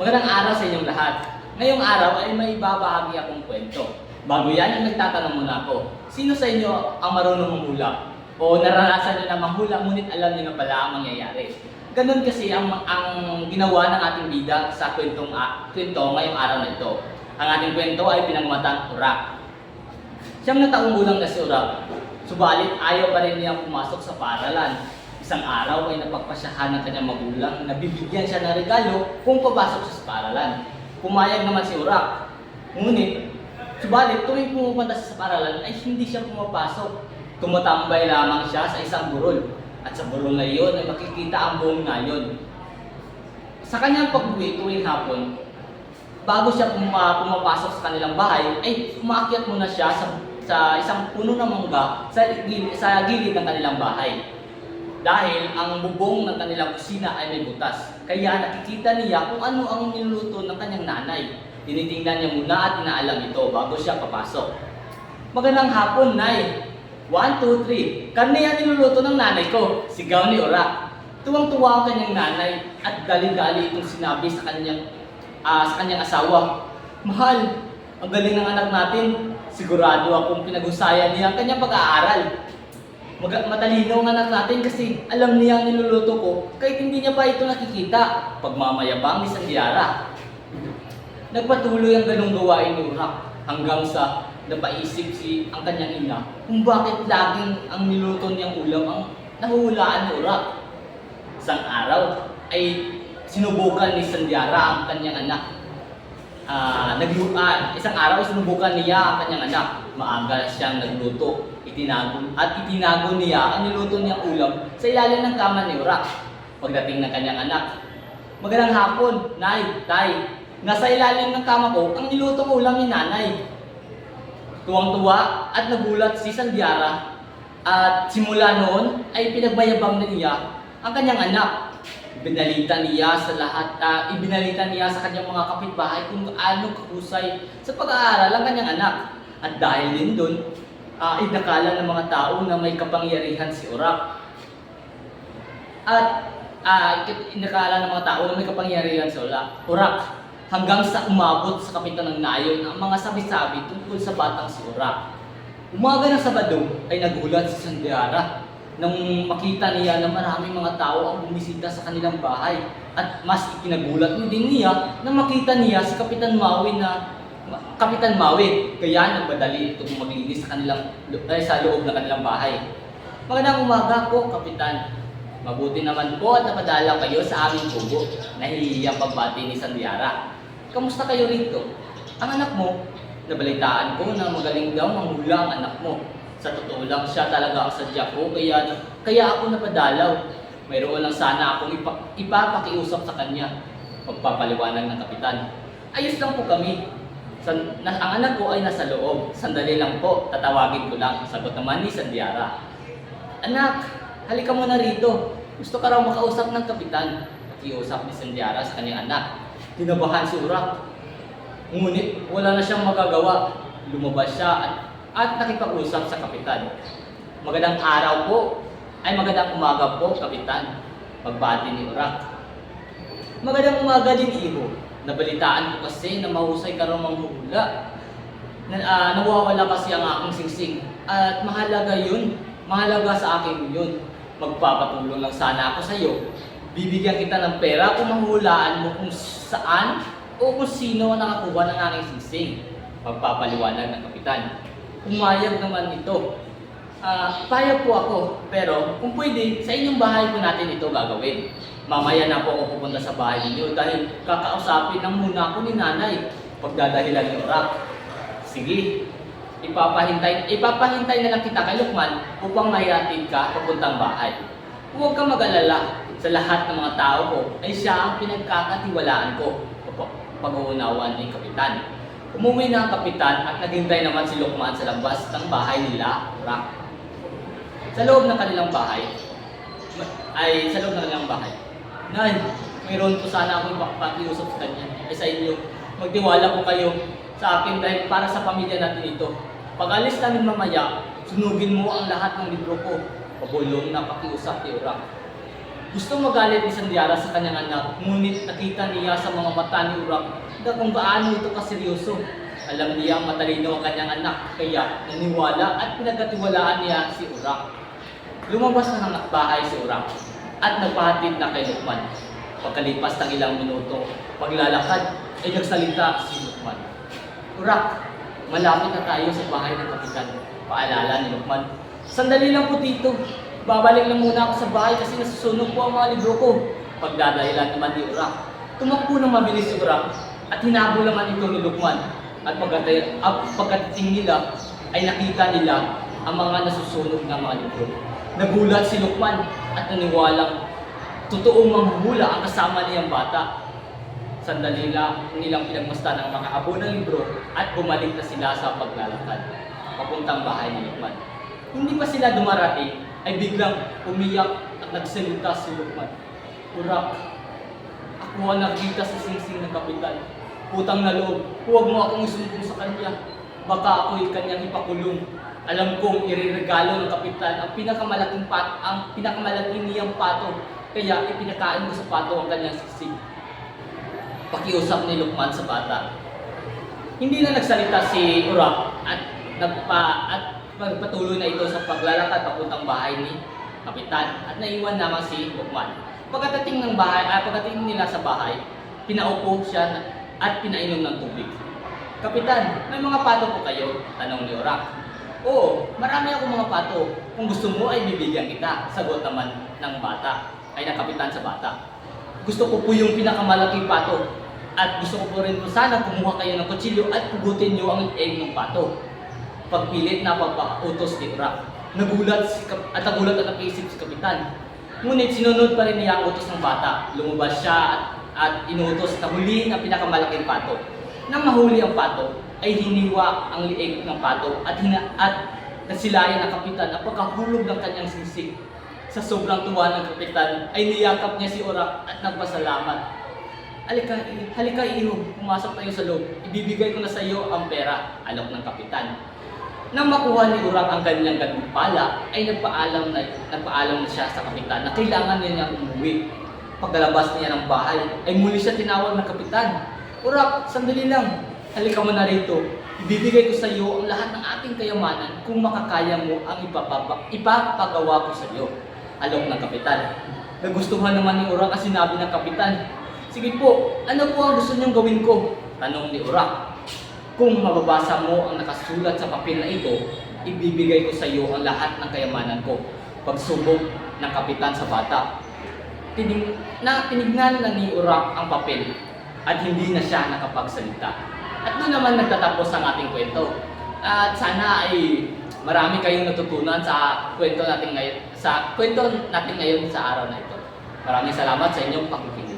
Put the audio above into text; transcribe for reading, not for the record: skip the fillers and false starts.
Magandang araw sa inyong lahat. Ngayong araw ay may babahagi akong kwento. Bago yan, ay nagtatanong muna ako, sino sa inyo ang marunong manghula? O naranasan nyo na manghula ngunit alam nyo na pala ang mangyayari? Ganon kasi ang ginawa ng ating bida sa kwento ngayong araw na ito. Ang ating kwento ay pinangmatang Urak. Siyam na taong gulang na si Urak, subalit ayaw pa rin niyang pumasok sa paaralan. Isang araw ay napagpasyahan ng kanyang magulang na bibigyan siya ng regalo kung papasok siya sa paaralan. Pumayag naman si Urak. Ngunit, subalit tuwing pumupunta siya sa paaralan ay hindi siya pumapasok. Tumatambay lamang siya sa isang burol. At sa burol na iyon ay makikita ang buong nayon. Sa kanyang pag-uwi tuwing hapon, bago siya pumapasok sa kanilang bahay, ay umaakyat muna siya sa isang puno ng mangga sa gilid ng kanilang bahay. Dahil ang bubong ng kanilang kusina ay may butas, kaya nakikita niya kung ano ang niluluto ng kanyang nanay. Tinitingnan niya muna at inaalam ito bago siya papasok. Magandang hapon, Nay! 1, 2, 3. Karne ang niluluto ng nanay ko, sigaw ni Urak. Tuwang-tuwa ang kanyang nanay at galing-gali itong sinabi sa kanyang asawa. Mahal, ang galing ng anak natin. Sigurado akong pinag-usayan niya ang kanyang pag-aaral. Matalino ang anak natin kasi alam niya ang niluluto ko kahit hindi niya pa ito nakikita. Pagmamayabang ni Sandiara. Nagpatuloy ang ganong gawain ni Urak hanggang sa napaisip ang kanyang ina kung bakit laging ang niluto niyang ulam ang nahuhulaan ni Urak. Isang araw ay sinubukan ni Sandiara ang kanyang anak. Isang araw ay sinubukan niya ang kanyang anak. Maaga siyang nagluto. Itinago niya ang niluto niyang ulam sa ilalim ng kama ni Urak. Pagdating ng kanyang anak, magandang hapon, Nay, Tay. Nasa ilalim ng kama ko ang nilutong ulam ni Nanay. Tuwang-tuwa at nagulat si Sandiara at simula noon ay pinagmayabang na niya ang kanyang anak. Ibinalita niya sa kanyang mga kapitbahay kung gaano kahusay sa pag-aaral ang kanyang anak. At dahil din doon, inakala ng mga tao na may kapangyarihan si Urak. Urak hanggang sa umabot sa kapitan ng nayon ang mga sabi-sabi tungkol sa batang si Urak. Umaga ng Sabado ay nagulat si Sandiara nang makita niya na maraming mga tao ang bumisita sa kanilang bahay. At mas ikinagulat din niya na makita niya si Kapitan Mawi, kaya nagmadali itong maglinis sa loob ng kanilang bahay. Magandang umaga po, Kapitan. Mabuti naman po at napadala kayo sa aming kubo. Nahihiyang pagbati ni Sandiara. Kamusta kayo rito? Ang anak mo, nabalitaan ko na magaling daw manghula ang anak mo. Sa totoo lang siya talaga ang sadya ko, kaya ako napadalaw. Mayroon lang sana akong ipapakiusap sa kanya. Pagpapaliwanag ng Kapitan. Ayos lang po kami. Ang anak ko ay nasa loob. Sandali lang po, tatawagin ko lang. Sagot naman ni Sandiara. Anak, halika muna rito. Gusto ka raw makausap ng Kapitan. Pakiusap ni Sandiara sa kanyang anak. Tinabahan si Urak. Ngunit wala na siyang magagawa. Lumabas siya at nakipag-usap sa Kapitan. Magandang araw po. Magandang umaga po, Kapitan. Pagbati ni Urak. Magandang umaga din, Iho. Nabalitaan ko kasi na mahusay ka raw manghula. Nawawala kasi ang aking singsing. At mahalaga yun. Mahalaga sa akin yun. Magpapatulong lang sana ako sa iyo. Bibigyan kita ng pera kung mahulaan mo kung saan o kung sino ang nakakuha ng aking singsing. Magpapaliwanag ng Kapitan. Pumayag naman ito. Payag po ako, pero kung pwede, sa inyong bahay po natin ito gagawin. Mamaya na po ako pupunta sa bahay ninyo dahil kakausapin lang muna ako ni Nanay. Pagdadahilan ni Urak. Sige, ipapahintay na lang kita kay Lukman upang maihatid ka papuntang bahay. Huwag kang mag-alala, sa lahat ng mga tao ko ay siya ang pinagkakatiwalaan ko. Pag-uunawan ni Kapitan. Umuwi na ang Kapitan at naghintay naman si Lukman sa labas ng bahay nila, Urak. Sa loob ng kanilang bahay, Nay, mayroon po sana akong pakiusap sa kanya. Sa inyo, magtiwala po kayo sa akin dahil para sa pamilya natin ito. Pag alis namin mamaya, sunugin mo ang lahat ng libro ko. Pabulong na pakiusap ni Urak. Gusto magalit ni Sandiara sa kanyang anak, ngunit nakita niya sa mga mata ni Urak na kung gaano ito kaseryoso. Alam niya matalino ang kanyang anak, kaya naniwala at pinagkatiwalaan niya si Urak. Lumabas na ng bahay si Urak at nagpahatid na kay Lukman. Pagkalipas ng ilang minuto, paglalakad ay nagsalita si Lukman. Urak, malapit na tayo sa bahay ng kapitan. Paalala ni Lukman. Sandali lang po dito. Babalik lang muna ako sa bahay kasi nasusunog po ang mga libro ko. Pagdadahilan naman ni Urak. Tumakbo ng mabilis si Urak at hinabol naman ito ni Lukman. At pagdating nila ay nakita nila ang mga nasusunog na mga libro. Nagulat si Lukman at naniwalang totoong manghuhula ang kasama niyang bata. Sandali lang nilang pinagmasdan ang mga abo ng libro at bumalik na sila sa paglalakad papuntang bahay ni Lukman. Hindi pa sila dumarating ay biglang umiyak at nagsalita si Lukman. Urak, ako ang nakita sa singsing ng kapitan. Putang na loob, huwag mo akong isumbong sa kanya. Baka ako'y kanyang ipakulong. Alam kong ireregalo ng kapitan ang pinakamalaking niyang pato. Kaya ipinakain ko sa pato ang kanyang siksik. Pakiusap ni Lukman sa bata. Hindi na nagsalita si Urak at nagpatuloy na ito sa paglalakad papuntang bahay ni kapitan at naiwan naman si Lukman. Pagdating nila sa bahay, pinaupo siya at pinainom ng tubig. Kapitan, may mga pato po kayo? Tanong ni Urak. Oo, marami akong mga pato. Kung gusto mo ay bibigyan kita. Sagot naman ng kapitan sa bata. Gusto ko po yung pinakamalaking pato. At gusto ko po rin po sana kumuha kayo ng kutsilyo at pugutin niyo ang egg ng pato. Pagpilit na pagpautos ni Urak. Nagulat at napaisip si kapitan. Ngunit sinunod pa rin niya ang utos ng bata. Lumabas siya at inutos na hulihin ang pinakamalaking pato. Nang mahuli ang pato, ay hiniwa ang lieg ng pato at nasilayan ng kapitan ang pagkahulog ng kanyang singsing. Sa sobrang tuwa ng kapitan, ay niyakap niya si Urak at nagpasalamat. Halika iho, pumasok tayo sa loob. Ibibigay ko na sa iyo ang pera, alok ng kapitan. Nang makuha ni Urak ang kanyang gantimpala, ay nagpaalam na siya sa kapitan na kailangan niya umuwi. Pagkalabas niya ng bahay, ay muli siya tinawag ng kapitan. Urak, sandali lang. Halika mo na rito. Ibibigay ko sa iyo ang lahat ng ating kayamanan kung makakaya mo ang ipapagawa ko sa iyo. Alok ng kapitan. Nagustuhan naman ni Urak ang sinabi ng kapitan. Sige po, ano po ang gusto niyong gawin ko? Tanong ni Urak. Kung mababasa mo ang nakasulat sa papel na ito, ibibigay ko sa iyo ang lahat ng kayamanan ko. Pagsubok ng kapitan sa bata. Tinignan na ni Urak ang papel at hindi na siya nakapagsalita. At doon naman nagtatapos ang ating kwento. At sana ay marami kayong natutunan sa kwento natin ngayon sa araw na ito. Maraming salamat sa inyong pakikinig.